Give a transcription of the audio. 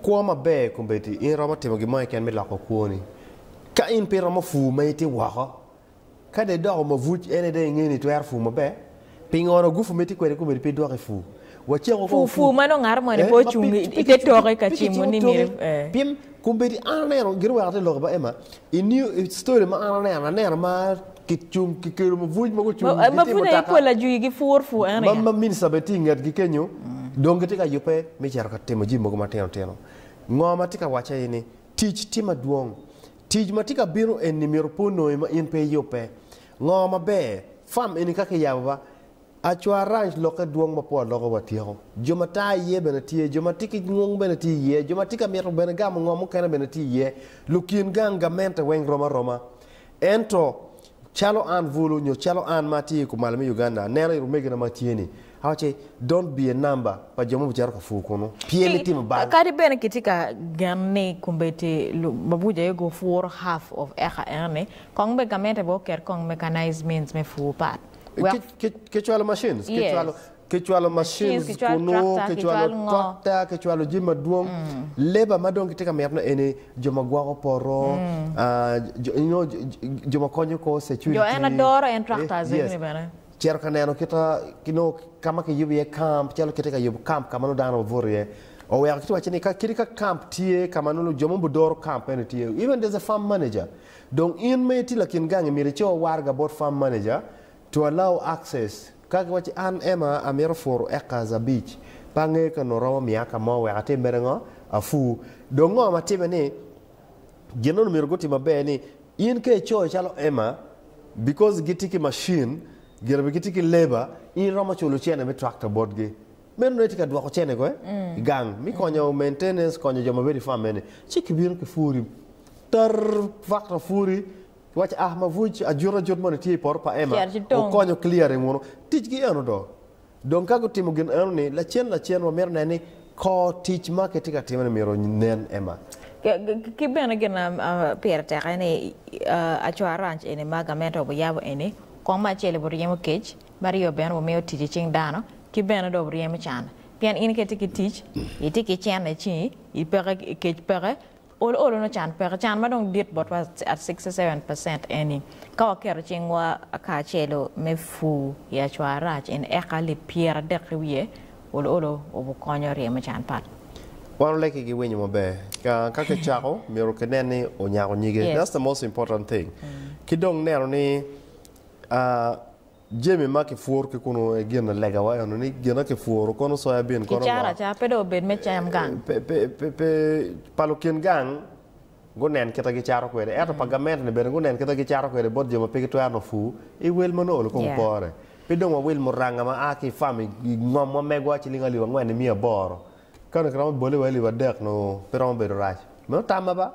kwa ma be kumbeti in rama temo gi mai ken me la ko kuoni ka in pe rama fu mai ti wa ka de do ma vuj ene de ngeni to yar fu ma be pingoro gufu meti kwere kumbeti pe do fu fu mano ngar mo ne po chungi ite tore ka chimu ni mi pim kumbeti anero girwa ate lo ba ema in new story ma anero ma kichum kikero ma vuj ma ko chum ma fu ne ko la juyi gi fu ane ma min sabeti ngat gi kenyo donc tika yupe mi jar ka temo jimbo ma teno ngoma tika wacha ini teach tima dwong teach ma tika biro en nimero pono ma in pe yupe ngoma be fam ini ka yawa Acwa Ranch loka dwong ma po loka watio joma ta ye bena tie joma tiki ngong bena tie ye joma tika mero bena gam ngom kana bena tie ye lukin gang GAMENTE weng roma ento chalo an vulu nyo chalo an mati ku malami Uganda nera rumege na matieni hache don't be a number pa joma bujar ka fu kono pieli tim ba kadi bena kitika ganne kumbete babuja yego for half of eka erne kong be GAMENTE bo ker kong mechanized means me fu pat Kecuali machines, kecuali machines, kuno, kecuali tractor, kecuali jima dwong, leba madong kita merna ene joma gua poro, joma konyo ko security. Jo ena doro en tractors ini bana. Cer kaneno kita kino kama ke yubi camp, celo kita ke yubi camp kama no dano vorie. O ya kitu wachini ka kirika camp tie kama no joma budoro camp ene tie. Even there's a farm manager. Dong in me ti lakin gangi miricho warga bot farm manager. To allow access kaka wachi an ema amero for ekaza beach pange ka no rawa miaka mo we ate merengo afu dongo matime ni geno no mirgoti mabe ni in ke cho chalo ema because gitiki machine gerbe gitiki labor in rama cholo chene me tractor board ge men no etika dwa ko chene ko gang mi konyo maintenance konyo joma very farm mene chiki biro ke furi tar factor furi Watch ma vuj ajura jot mon ti por pa ema o konyo clear ngono teach gi eno do donc kago timo gen eno ni la chen wa mer nani ko teach market ka timo mero nen ema ki bena gen per terre ne Acwa Ranch ene ma GAMENTE bo yabo ene ko ma chele bo yemo cage bari yo ben wo meo teaching dano ki bena do bo yemo chan pian in ke tiki teach itiki chen ne chi I pere cage pere all no chan per chan ma dong dit bot was at 67% any ka ker chingwa aka chelo me fu ya Acwa Ranch en ekali Pader Dictrik all obo konyo re ma chan pat wan leki gi wenyo mabe ka ke chako mero kenene o nyago nyige that's the most important thing kidong nero ni jemi ma ke for ke kuno e gena lega wa no ni gena ke for kono soya bien kono kichara cha pedo ben me cham gang pe palokin gang gonen keta gi charo kwede eto pa GAMENTE ne ben gonen keta gi charo kwede bod jema pe to ano fu e wel manolo ko pore pe do ma wel muranga ma aki fami ngom mo megwa chi linga liwa ngwane mi aboro kana kram bole wali wa dek no pero be rach no tama ba